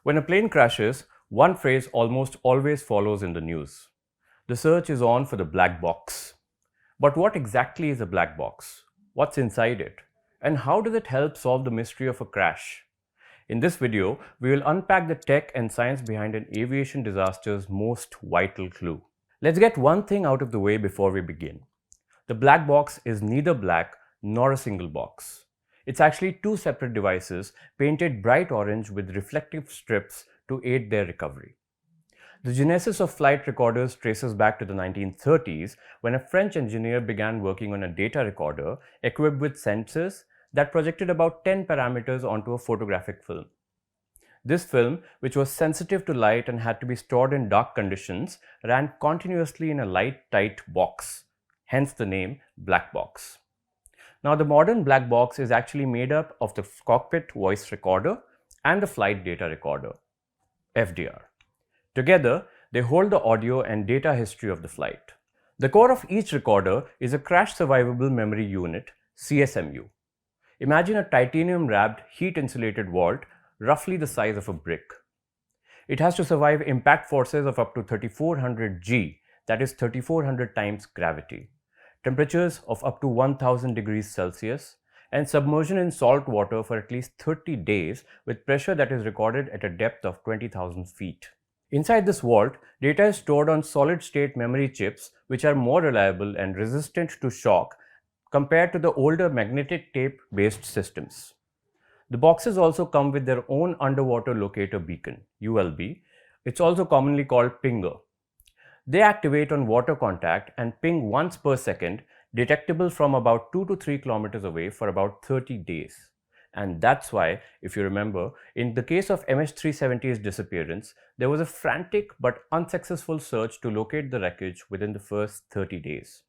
When a plane crashes, one phrase almost always follows in the news. The search is on for the black box. But what exactly is a black box? What's inside it? And how does it help solve the mystery of a crash? In this video, we will unpack the tech and science behind an aviation disaster's most vital clue. Let's get one thing out of the way before we begin. The black box is neither black nor a single box. It's actually two separate devices painted bright orange with reflective strips to aid their recovery. The genesis of flight recorders traces back to the 1930s when a French engineer began working on a data recorder equipped with sensors that projected about 10 parameters onto a photographic film. This film, which was sensitive to light and had to be stored in dark conditions, ran continuously in a light-tight box, hence the name black box. Now, the modern black box is actually made up of the cockpit voice recorder and the flight data recorder, FDR. Together, they hold the audio and data history of the flight. The core of each recorder is a crash survivable memory unit, CSMU. Imagine a titanium-wrapped, heat-insulated vault roughly the size of a brick. It has to survive impact forces of up to 3400 G, that is 3400 times gravity, temperatures of up to 1000 degrees Celsius, and submersion in salt water for at least 30 days with pressure that is recorded at a depth of 20,000 feet. Inside this vault, data is stored on solid-state memory chips which are more reliable and resistant to shock compared to the older magnetic tape-based systems. The boxes also come with their own underwater locator beacon, ULB. It's also commonly called pinger. They activate on water contact and ping once per second, detectable from about 2 to 3 kilometers away for about 30 days. And that's why, if you remember, in the case of MH370's disappearance, there was a frantic but unsuccessful search to locate the wreckage within the first 30 days.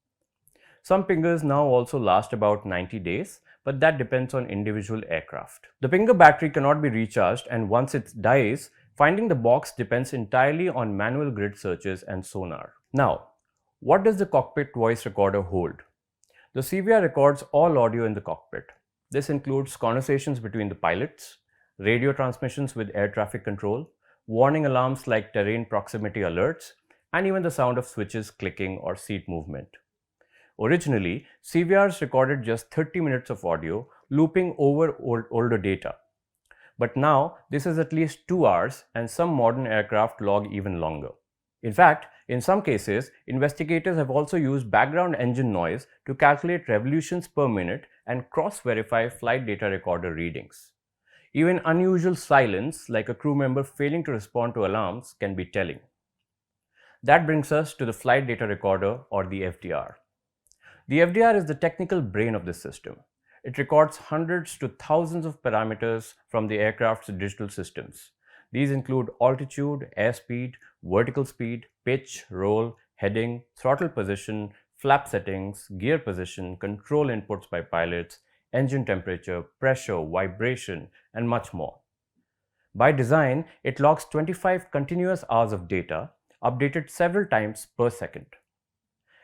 Some pingers now also last about 90 days, but that depends on individual aircraft. The pinger battery cannot be recharged, and once it dies, finding the box depends entirely on manual grid searches and sonar. Now, what does the cockpit voice recorder hold? The CVR records all audio in the cockpit. This includes conversations between the pilots, radio transmissions with air traffic control, warning alarms like terrain proximity alerts, and even the sound of switches clicking or seat movement. Originally, CVRs recorded just 30 minutes of audio, looping over older data. But now, this is at least 2 hours, and some modern aircraft log even longer. In fact, in some cases, investigators have also used background engine noise to calculate revolutions per minute and cross-verify flight data recorder readings. Even unusual silence, like a crew member failing to respond to alarms, can be telling. That brings us to the flight data recorder, or the FDR. The FDR is the technical brain of this system. It records hundreds to thousands of parameters from the aircraft's digital systems. These include altitude, airspeed, vertical speed, pitch, roll, heading, throttle position, flap settings, gear position, control inputs by pilots, engine temperature, pressure, vibration, and much more. By design, it logs 25 continuous hours of data, updated several times per second.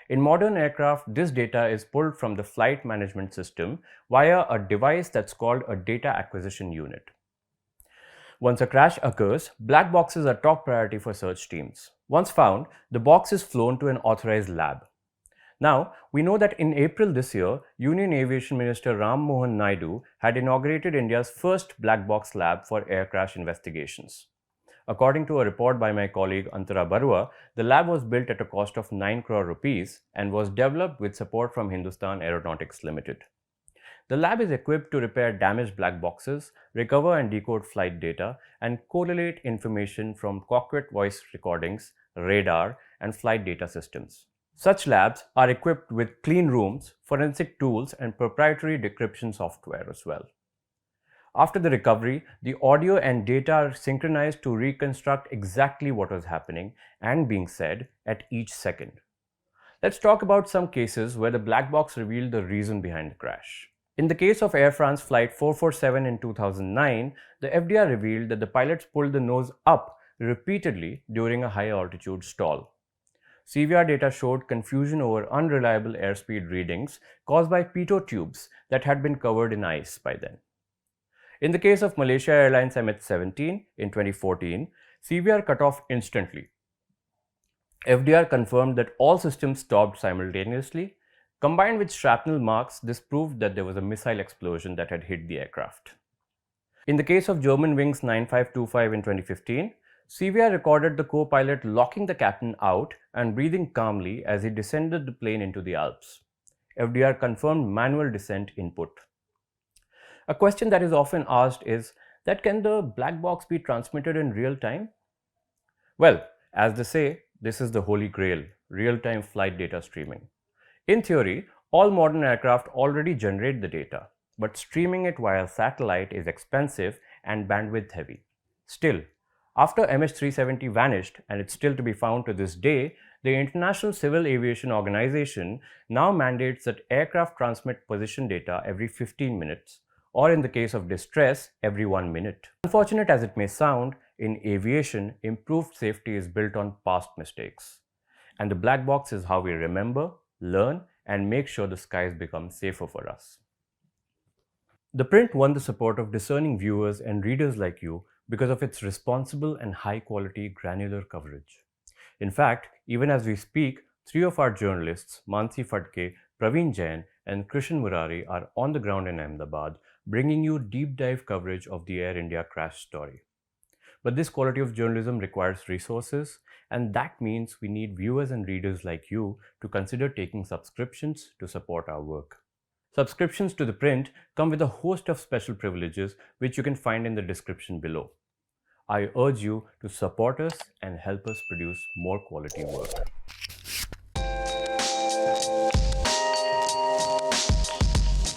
In modern aircraft, this data is pulled from the flight management system via a device that's called a data acquisition unit. Once a crash occurs, black boxes are top priority for search teams. Once found, the box is flown to an authorized lab. Now, we know that in April this year, Union Aviation Minister Ram Mohan Naidu had inaugurated India's first black box lab for air crash investigations. According to a report by my colleague Antara Barua, the lab was built at a cost of 9 crore rupees and was developed with support from Hindustan Aeronautics Limited. The lab is equipped to repair damaged black boxes, recover and decode flight data, and correlate information from cockpit voice recordings, radar, and flight data systems. Such labs are equipped with clean rooms, forensic tools, and proprietary decryption software as well. After the recovery, the audio and data are synchronized to reconstruct exactly what was happening and being said at each second. Let's talk about some cases where the black box revealed the reason behind the crash. In the case of Air France Flight 447 in 2009, the FDR revealed that the pilots pulled the nose up repeatedly during a high altitude stall. CVR data showed confusion over unreliable airspeed readings caused by pitot tubes that had been covered in ice by then. In the case of Malaysia Airlines MH17 in 2014, CVR cut off instantly. FDR confirmed that all systems stopped simultaneously. Combined with shrapnel marks, this proved that there was a missile explosion that had hit the aircraft. In the case of Germanwings 9525 in 2015, CVR recorded the co-pilot locking the captain out and breathing calmly as he descended the plane into the Alps. FDR confirmed manual descent input. A question that is often asked is that can the black box be transmitted in real time? Well, as they say, this is the holy grail, real-time flight data streaming. In theory, all modern aircraft already generate the data, but streaming it via satellite is expensive and bandwidth heavy. Still, after MH370 vanished, and it's still to be found to this day, the International Civil Aviation Organization now mandates that aircraft transmit position data every 15 minutes, or in the case of distress, every 1 minute. Unfortunate as it may sound, in aviation, improved safety is built on past mistakes. And the black box is how we remember, learn, and make sure the skies become safer for us. ThePrint won the support of discerning viewers and readers like you because of its responsible and high-quality granular coverage. In fact, even as we speak, 3 of our journalists, Mansi Phadke, Praveen Jain, and Krishan Murari, are on the ground in Ahmedabad, bringing you deep dive coverage of the Air India crash story. But this quality of journalism requires resources, and that means we need viewers and readers like you to consider taking subscriptions to support our work. Subscriptions to ThePrint come with a host of special privileges which you can find in the description below. I urge you to support us and help us produce more quality work.